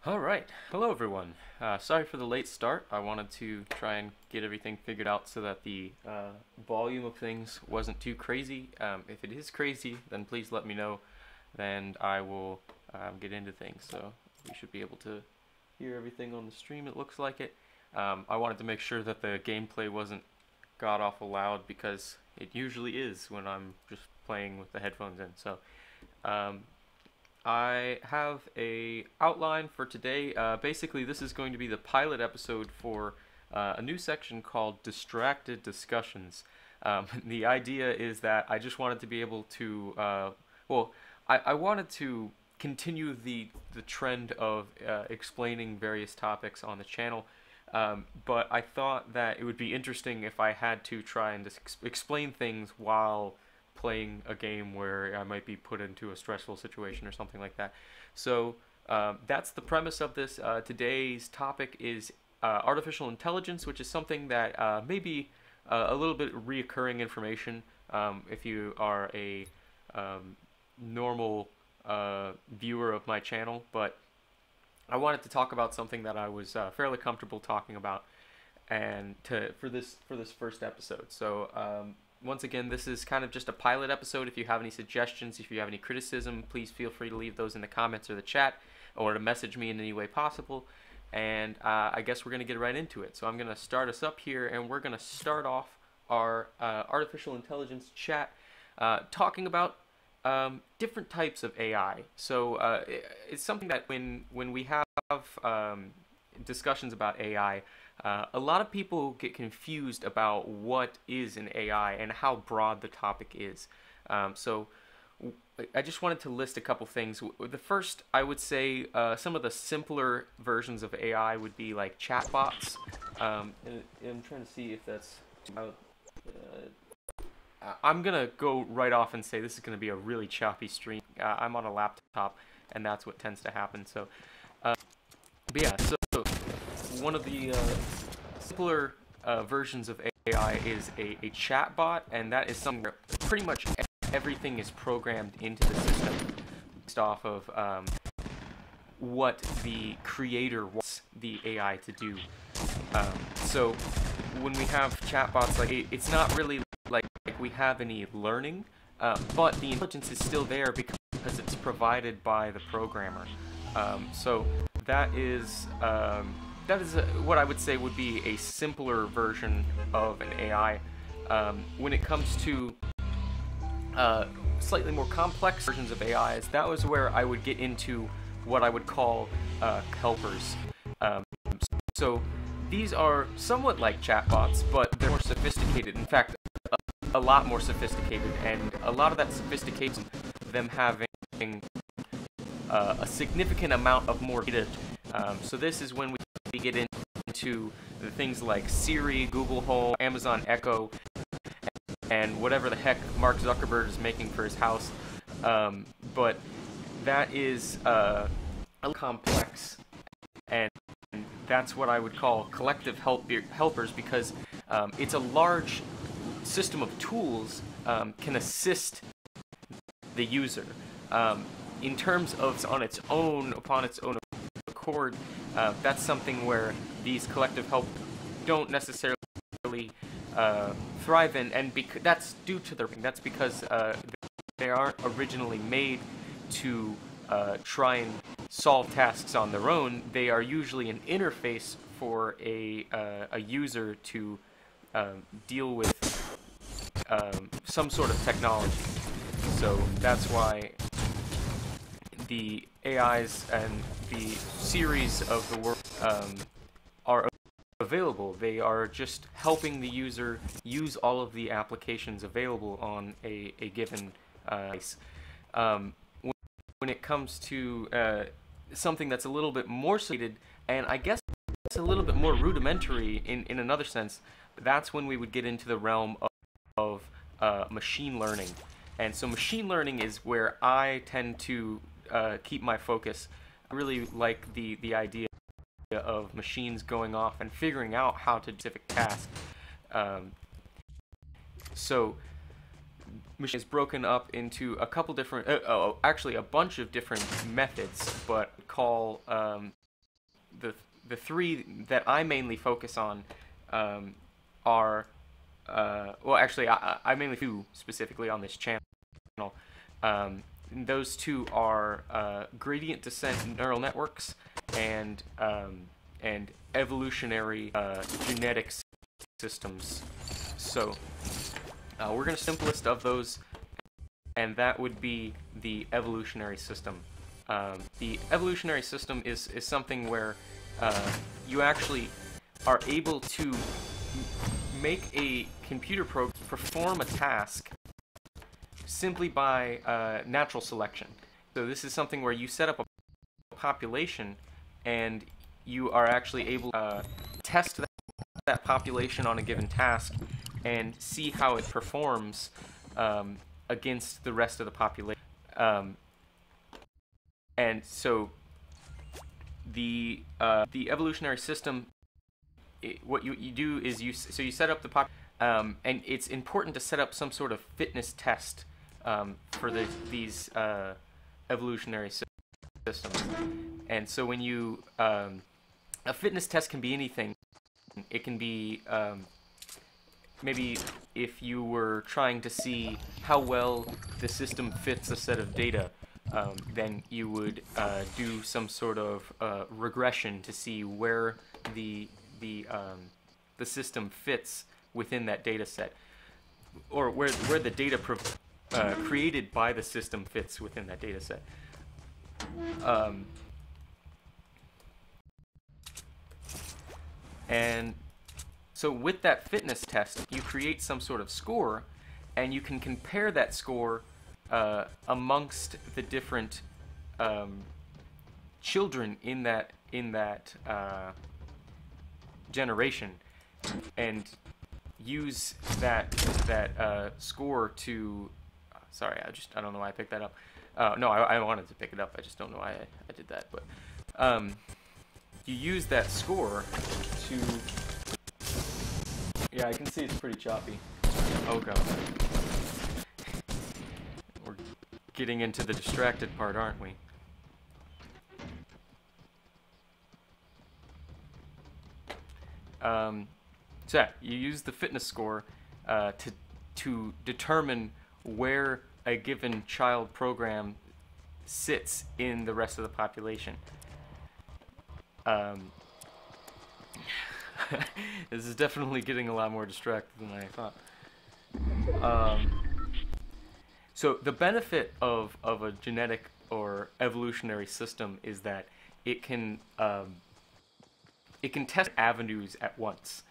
Alright, hello everyone. Sorry for the late start. I wanted to try and get everything figured out so that the volume of things wasn't too crazy. If it is crazy, then please let me know, and I will get into things. So we should be able to hear everything on the stream, it looks like it. I wanted to make sure that the gameplay wasn't god-awful loud, because it usually is when I'm just playing with the headphones in. So um, I have a outline for today. Basically, this is going to be the pilot episode for a new section called Distracted Discussions. The idea is that I just wanted to be able to, I wanted to continue the trend of explaining various topics on the channel, but I thought that it would be interesting if I had to try and explain things while playing a game where I might be put into a stressful situation or something like that. So that's the premise of this. Today's topic is artificial intelligence, which is something that may be a little bit reoccurring information if you are a normal viewer of my channel, but I wanted to talk about something that I was fairly comfortable talking about, and for this first episode. So once again, this is kind of just a pilot episode. If you have any suggestions, if you have any criticism, please feel free to leave those in the comments or the chat, or to message me in any way possible. And I guess we're going to get right into it. So I'm going to start us up here, and we're going to start off our artificial intelligence chat talking about different types of AI. So it's something that when we have discussions about AI, a lot of people get confused about what is an AI and how broad the topic is. So I just wanted to list a couple things. The first, I would say, some of the simpler versions of AI would be like chatbots. And I'm trying to see if that's... I'm going to go right off and say this is going to be a really choppy stream. I'm on a laptop, and that's what tends to happen. So, but yeah, so one of the simpler versions of AI is a chatbot, and that is something where pretty much everything is programmed into the system based off of what the creator wants the AI to do. So when we have chatbots, like it's not really like we have any learning, but the intelligence is still there because it's provided by the programmer. So that is what I would say would be a simpler version of an AI. When it comes to slightly more complex versions of AIs, that was where I would get into what I would call helpers. So these are somewhat like chatbots, but they're more sophisticated. In fact, a lot more sophisticated, and a lot of that sophistication, them having a significant amount of more data. So this is when we get into the things like Siri, Google Home, Amazon Echo, and whatever the heck Mark Zuckerberg is making for his house. But that is a little complex, and that's what I would call collective helpers, because it's a large system of tools can assist the user. In terms of upon its own accord, that's something where these collective help don't necessarily thrive in, and that's due to that's because they aren't originally made to try and solve tasks on their own. They are usually an interface for a user to deal with some sort of technology. So that's why the AIs and the series of the world are available. They are just helping the user use all of the applications available on a given device. When it comes to something that's a little bit more stated, and I guess it's a little bit more rudimentary in another sense, that's when we would get into the realm of machine learning. And so machine learning is where I tend to keep my focus. I really like the idea of machines going off and figuring out how to do specific tasks. So machine is broken up into a couple different, actually a bunch of different methods, but call the three that I mainly focus on are well, actually, I mainly do specifically on this channel. Those two are gradient descent neural networks and evolutionary genetic systems. So we're going to simplest of those, and that would be the evolutionary system. The evolutionary system is something where you actually are able to make a computer program perform a task simply by natural selection. So this is something where you set up a population and you are actually able to test that population on a given task and see how it performs against the rest of the population. And so the evolutionary system, what you do is you set up the and it's important to set up some sort of fitness test for these evolutionary systems. And so when you a fitness test can be anything. It can be maybe if you were trying to see how well the system fits a set of data, then you would do some sort of regression to see where the system fits within that data set, or where the data created by the system fits within that data set. And so with that fitness test, you create some sort of score, and you can compare that score amongst the different children in that generation, and use that score to. Sorry, I don't know why I picked that up. No, I wanted to pick it up. I just don't know why I did that. But you use that score to. Yeah, I can see it's pretty choppy. Oh god. We're getting into the distracted part, aren't we? So yeah, you use the fitness score to determine where a given child program sits in the rest of the population. This is definitely getting a lot more distracted than I thought. So the benefit of a genetic or evolutionary system is that it can test avenues at once.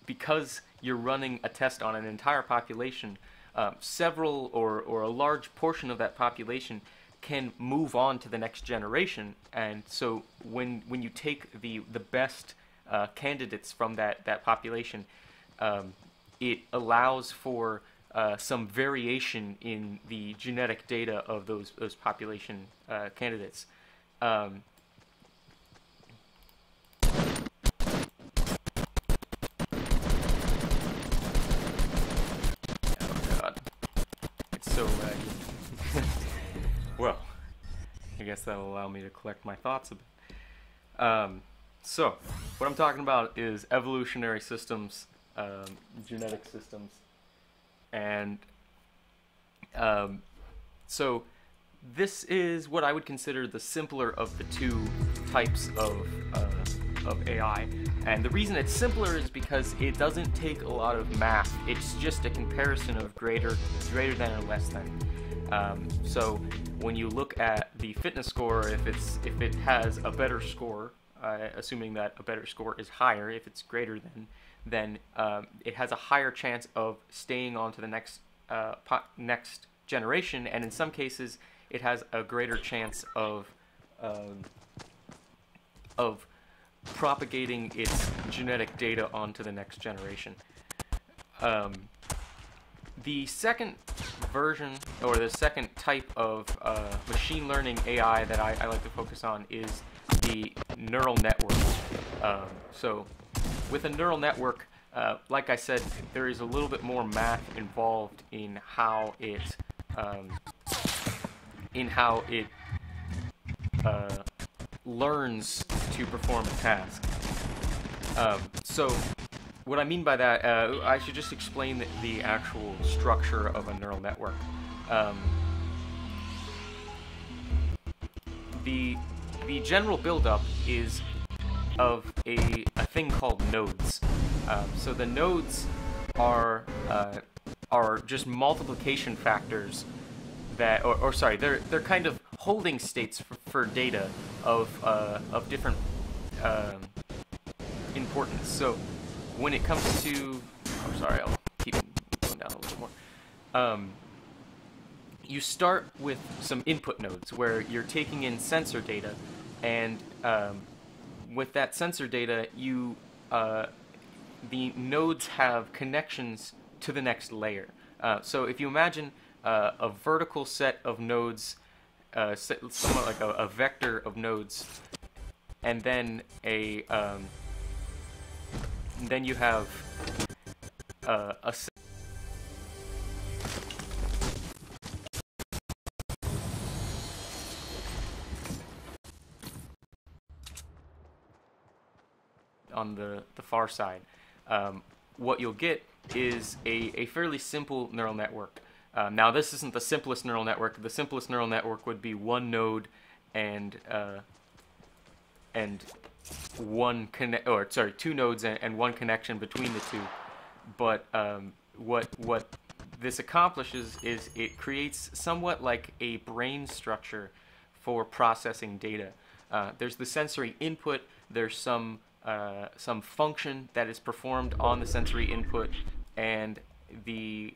Because you're running a test on an entire population, several or a large portion of that population can move on to the next generation. And so when you take the best candidates from that population, it allows for some variation in the genetic data of those population candidates. So well, I guess that'll allow me to collect my thoughts a bit. So what I'm talking about is evolutionary systems, genetic systems, and so this is what I would consider the simpler of the two types of AI. And the reason it's simpler is because it doesn't take a lot of math. It's just a comparison of greater than or less than. So when you look at the fitness score, if it has a better score, assuming that a better score is higher, if it's greater than, then it has a higher chance of staying on to the next generation, and in some cases it has a greater chance of propagating its genetic data onto the next generation. The second version, or the second type of machine learning AI that I like to focus on is the neural network. So with a neural network, like I said, there is a little bit more math involved in how it learns to perform a task. So what I mean by that, I should just explain the actual structure of a neural network. Um, the general buildup is of a thing called nodes. So the nodes are just multiplication factors that, or sorry, they're kind of holding states for data of different importance. So when it comes to, oh sorry, I'll keep going down a little more. You start with some input nodes where you're taking in sensor data, and with that sensor data, the nodes have connections to the next layer. So if you imagine a vertical set of nodes, somewhat like a vector of nodes, and then then you have a on the far side. What you'll get is a fairly simple neural network. Now, this isn't the simplest neural network. The simplest neural network would be one node and two nodes and one connection between the two. But what this accomplishes is it creates somewhat like a brain structure for processing data. There's the sensory input. There's some function that is performed on the sensory input, and the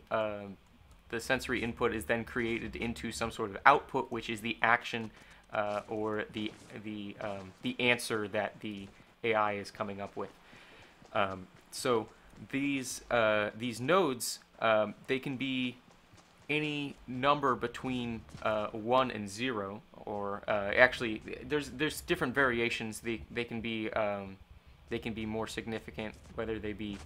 sensory input is then created into some sort of output, which is the action or the answer that the AI is coming up with. So these nodes, they can be any number between 1 and 0, or actually there's different variations. They can be more significant, whether they be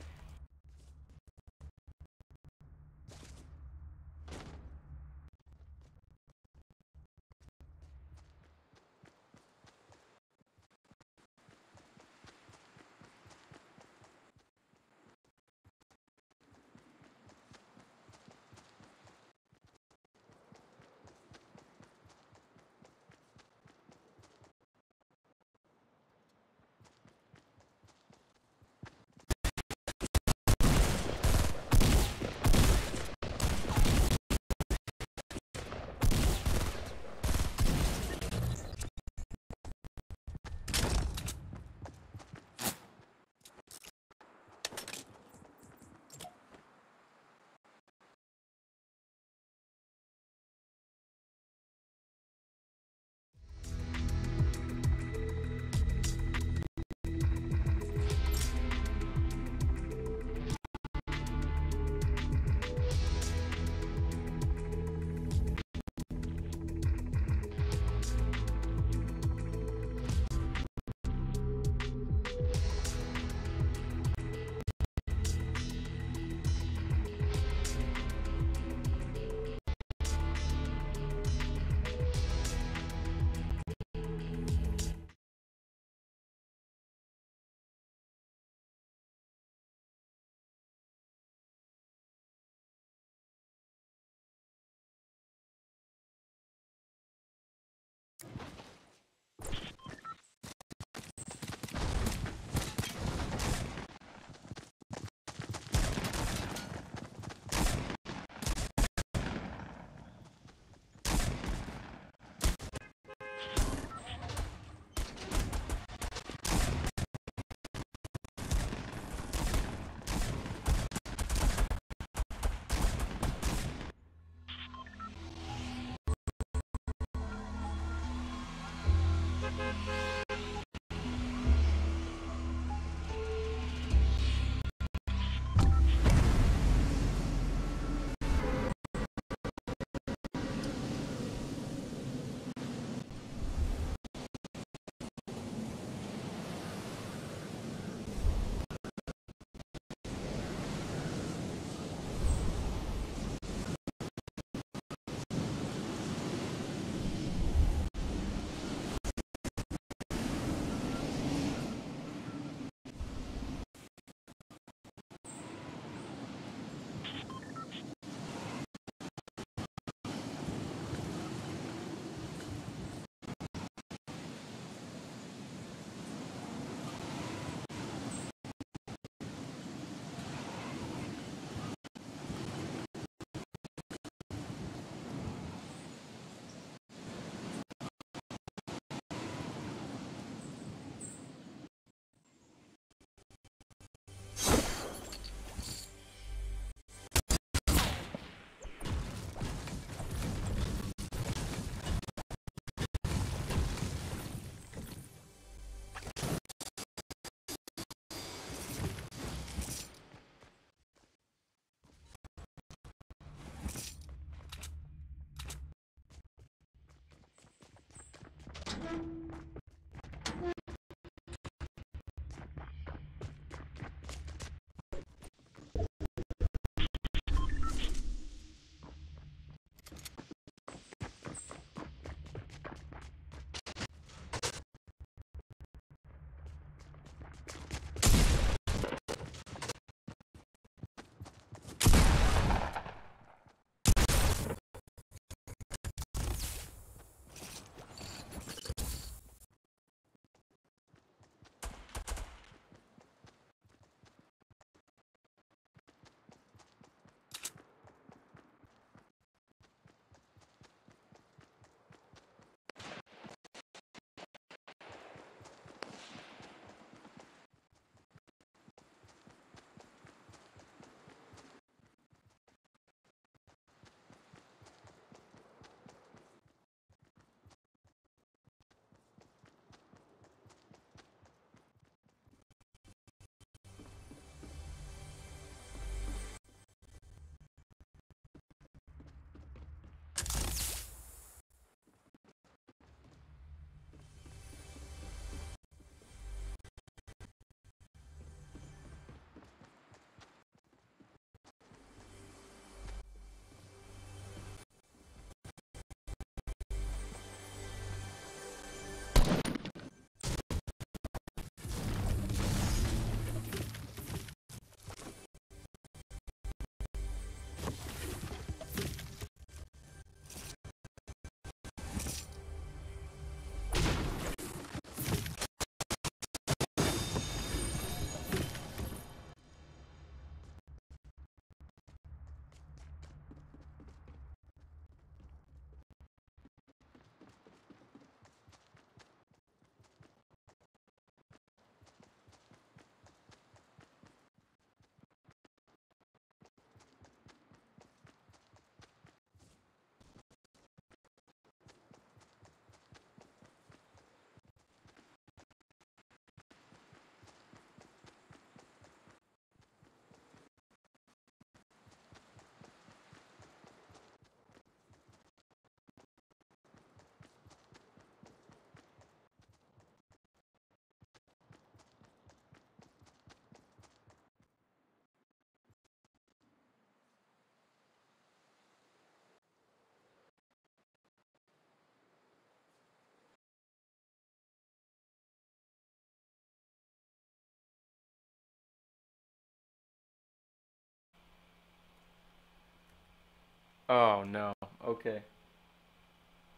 Oh no. Okay.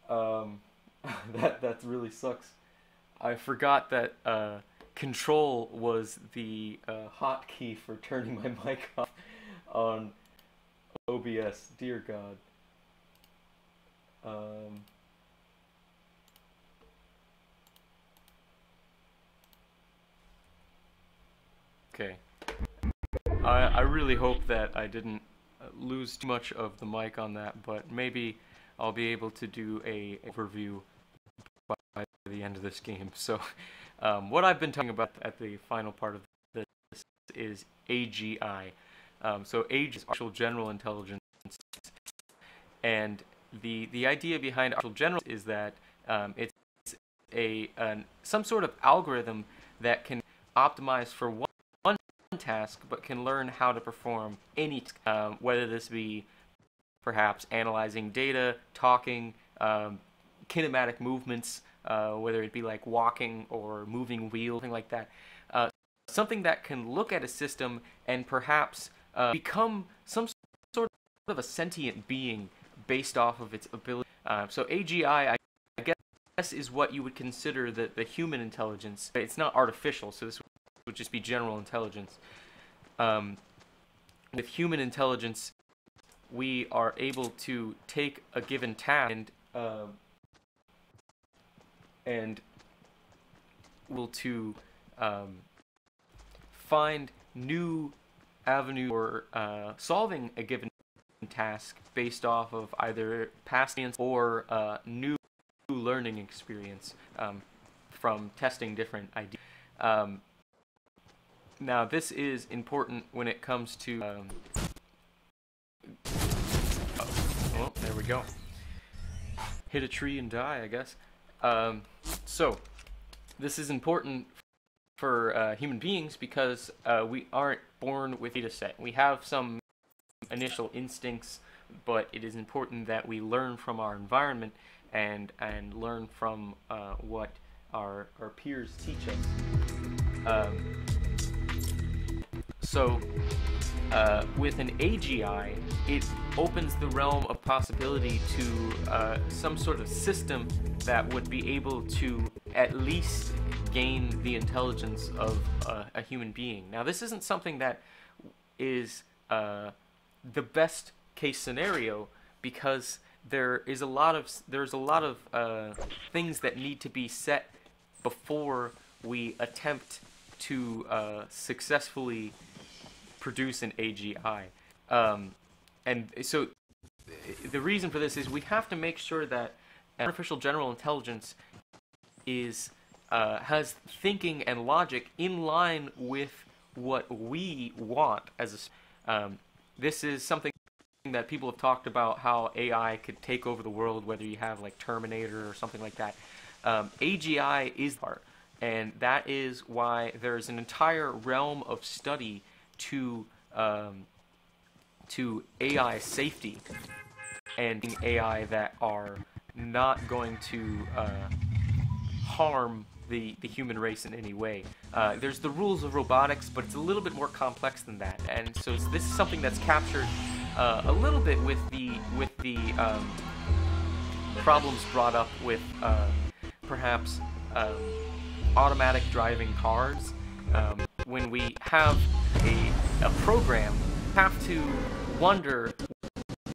Um, that really sucks. I forgot that control was the hotkey for turning my mic off on OBS. Dear God. Um, okay. I really hope that I didn't lose too much of the mic on that, but maybe I'll be able to do a overview by the end of this game. So, what I've been talking about at the final part of this is AGI. So, AGI is artificial general intelligence, and the idea behind artificial general is that it's some sort of algorithm that can optimize for one task, but can learn how to perform any, whether this be perhaps analyzing data, talking, kinematic movements, whether it be like walking or moving wheel, something like that. Something that can look at a system and perhaps become some sort of a sentient being based off of its ability. So AGI, I guess, is what you would consider the human intelligence. It's not artificial, so this would just be general intelligence. With human intelligence, we are able to take a given task and able to find new avenues for solving a given task based off of either past experience or new learning experience from testing different ideas. Now, this is important when it comes to well, there we go. Hit a tree and die, I guess. So, this is important for human beings because we aren't born with a data set. We have some initial instincts, but it is important that we learn from our environment and learn from what our peers teach us. So, with an AGI, it opens the realm of possibility to some sort of system that would be able to at least gain the intelligence of a human being. Now, this isn't something that is the best case scenario because there's a lot of things that need to be set before we attempt to successfully produce an AGI. And so the reason for this is we have to make sure that artificial general intelligence is has thinking and logic in line with what we want as a this is something that people have talked about, how AI could take over the world, whether you have like Terminator or something like that. AGI is part, and that is why there's an entire realm of study to AI safety and AI that are not going to harm the human race in any way. There's the rules of robotics, but it's a little bit more complex than that, and so this is something that's captured a little bit with the problems brought up with perhaps automatic driving cars. When we have a program, you have to wonder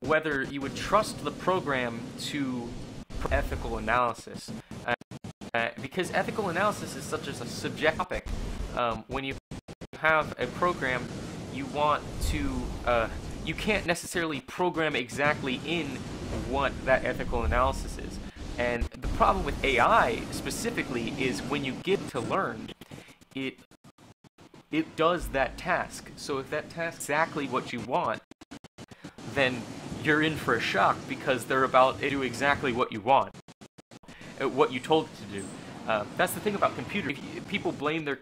whether you would trust the program to ethical analysis. Because ethical analysis is such a subjective topic. When you have a program, you want to, you can't necessarily program exactly in what that ethical analysis is. And the problem with AI specifically is when you get to learn, it does that task. So if that task is exactly what you want, then you're in for a shock because they're about to do exactly what you want, what you told it to do. That's the thing about computers. People blame their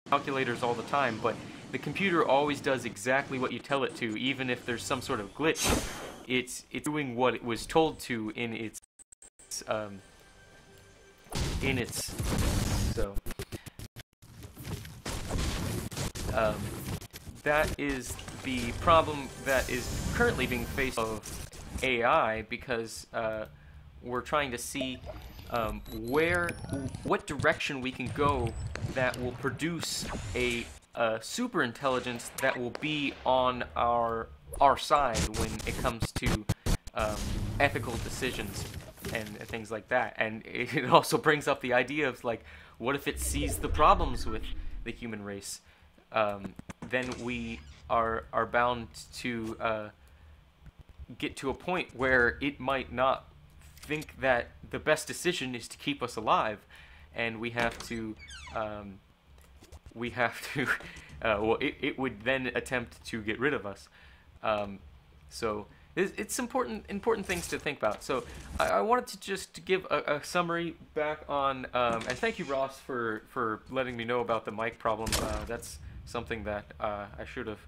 calculators all the time, but the computer always does exactly what you tell it to, even if there's some sort of glitch. It's doing what it was told to in its so that is the problem that is currently being faced of AI because we're trying to see what direction we can go that will produce a super intelligence that will be on our side when it comes to ethical decisions and things like that. And it also brings up the idea of, like, what if it sees the problems with the human race? Then we are bound to get to a point where it might not think that the best decision is to keep us alive, and we have to well, it would then attempt to get rid of us. So it's important things to think about. So I wanted to just give a summary back on, and thank you, Ross, for letting me know about the mic problem. That's something that I should have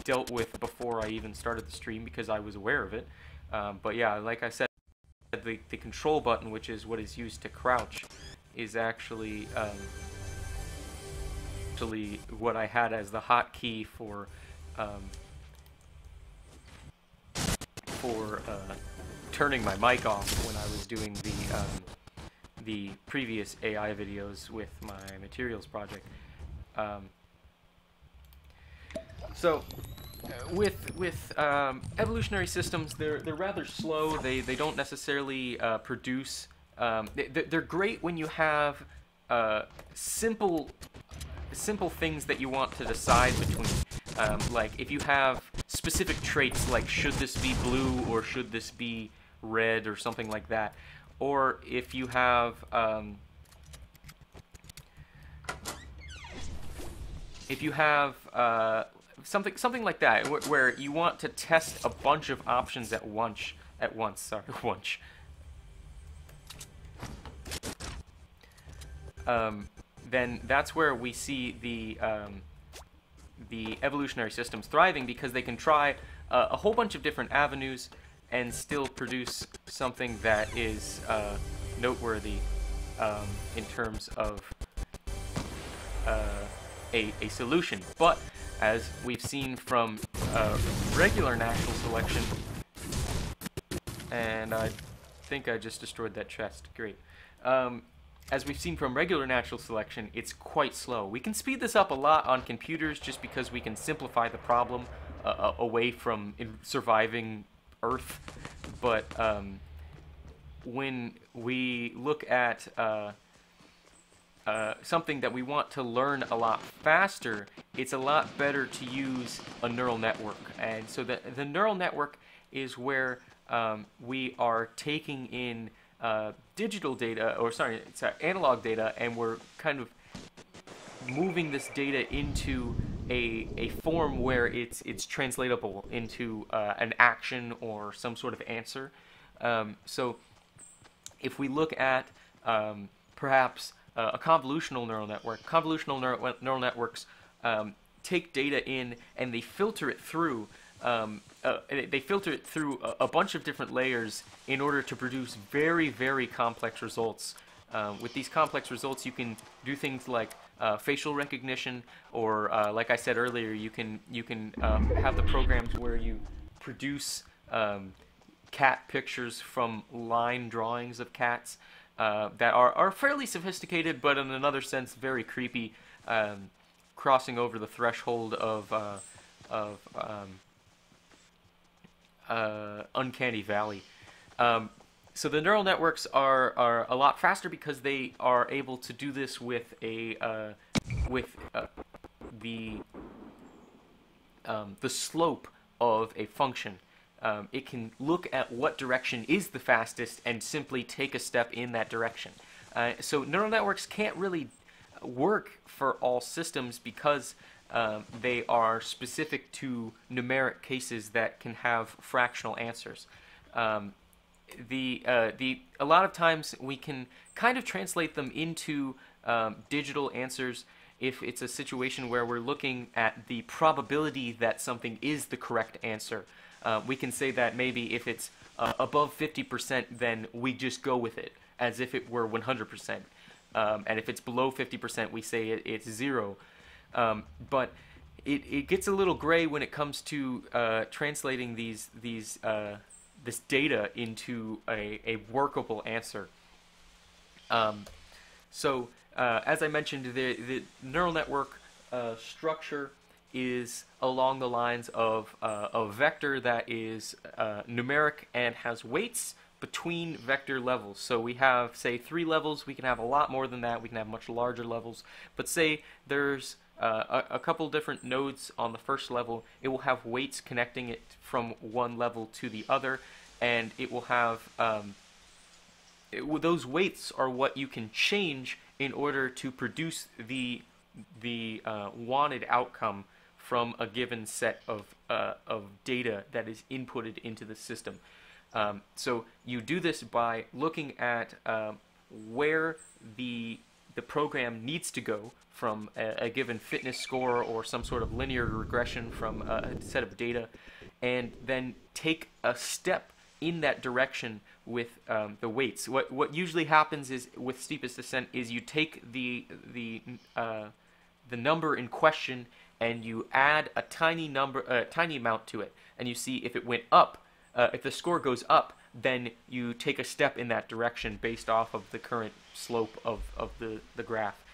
dealt with before I even started the stream, because I was aware of it. But yeah, like I said, the control button, which is what is used to crouch, is actually what I had as the hotkey for turning my mic off when I was doing the previous AI videos with my materials project. So with evolutionary systems, they're rather slow. They don't necessarily produce. They're great when you have simple things that you want to decide between. Like if you have specific traits, like should this be blue or should this be red or something like that, or if you have something like that, where you want to test a bunch of options at once. Sorry, once. Then that's where we see the evolutionary systems thriving, because they can try a whole bunch of different avenues and still produce something that is noteworthy in terms of a solution. But as we've seen from regular natural selection, and I think I just destroyed that chest. Great. As we've seen from regular natural selection, it's quite slow. We can speed this up a lot on computers just because we can simplify the problem away from surviving Earth. But when we look at something that we want to learn a lot faster, it's a lot better to use a neural network. And so the neural network is where we are taking in digital data, or sorry, it's analog data, and we're kind of moving this data into a form where it's translatable into an action or some sort of answer. So if we look at perhaps a convolutional neural network, neural networks take data in and they filter it through. They filter it through a bunch of different layers in order to produce very, very complex results. With these complex results, you can do things like facial recognition, or like I said earlier, you can have the programs where you produce cat pictures from line drawings of cats that are fairly sophisticated, but in another sense very creepy, crossing over the threshold of uncanny valley. So the neural networks are a lot faster because they are able to do this with the slope of a function. It can look at what direction is the fastest and simply take a step in that direction. So neural networks can't really work for all systems because they are specific to numeric cases that can have fractional answers. A lot of times we can kind of translate them into digital answers if it's a situation where we're looking at the probability that something is the correct answer. We can say that maybe if it's above 50%, then we just go with it as if it were 100%. And if it's below 50%, we say it's 0. But it gets a little gray when it comes to translating these this data into a workable answer. As I mentioned, the neural network structure is along the lines of a vector that is numeric and has weights between vector levels. So we have, say, 3 levels. We can have a lot more than that. We can have much larger levels. But say there's a couple different nodes on the first level. It will have weights connecting it from one level to the other, and it will have those weights are what you can change in order to produce the wanted outcome from a given set of data that is inputted into the system. So you do this by looking at where the program needs to go from a given fitness score or some sort of linear regression from a set of data, and then take a step in that direction with the weights. What usually happens is with steepest descent is you take the number in question and you add a tiny amount to it, and you see if it went up. If the score goes up, then you take a step in that direction based off of the current slope of the graph.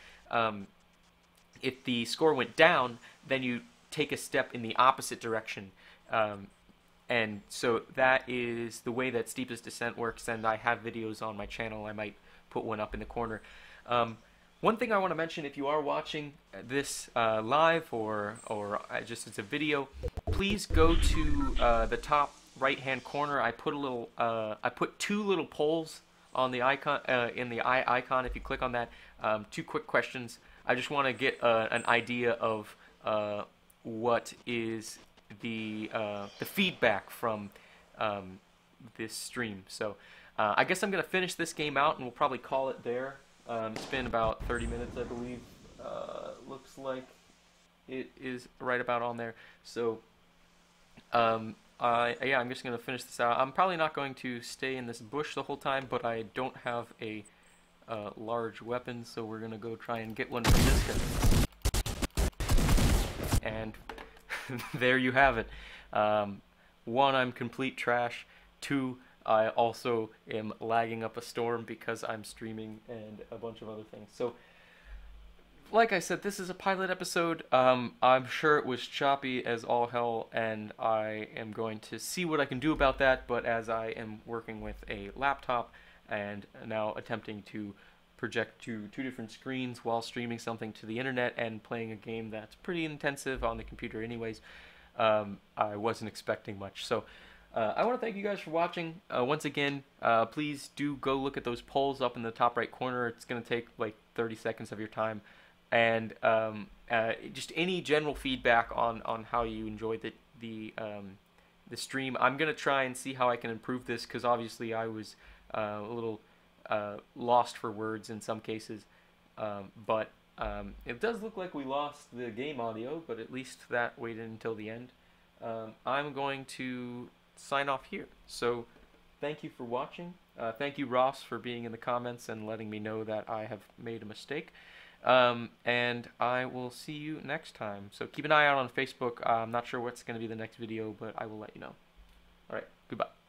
If the score went down, then you take a step in the opposite direction. And so that is the way that steepest descent works, and I have videos on my channel. I might put one up in the corner. One thing I want to mention, if you are watching this live or just as a video, please go to the top right-hand corner. I put 2 little polls on the icon in the eye icon. If you click on that, 2 quick questions. I just want to get an idea of what is the feedback from this stream. So I guess I'm gonna finish this game out, and we'll probably call it there. It's been about 30 minutes, I believe. Looks like it is right about on there. So yeah, I'm just gonna finish this out. I'm probably not going to stay in this bush the whole time, but I don't have a large weapon, so we're gonna go try and get one from this guy. And there you have it. 1, I'm complete trash. 2, I also am lagging up a storm because I'm streaming and a bunch of other things. So, like I said, this is a pilot episode. I'm sure it was choppy as all hell, and I am going to see what I can do about that, but as I am working with a laptop and now attempting to project to 2 different screens while streaming something to the internet and playing a game that's pretty intensive on the computer anyways, I wasn't expecting much. So I want to thank you guys for watching. Once again, please do go look at those polls up in the top right corner. It's going to take like 30 seconds of your time. And just any general feedback on how you enjoyed the stream. I'm going to try and see how I can improve this, because obviously I was a little lost for words in some cases. But it does look like we lost the game audio, but at least that waited until the end. I'm going to sign off here. So thank you for watching. Thank you, Ross, for being in the comments and letting me know that I have made a mistake. And I will see you next time. So keep an eye out on Facebook. I'm not sure what's going to be the next video, but I will let you know. Alright, goodbye.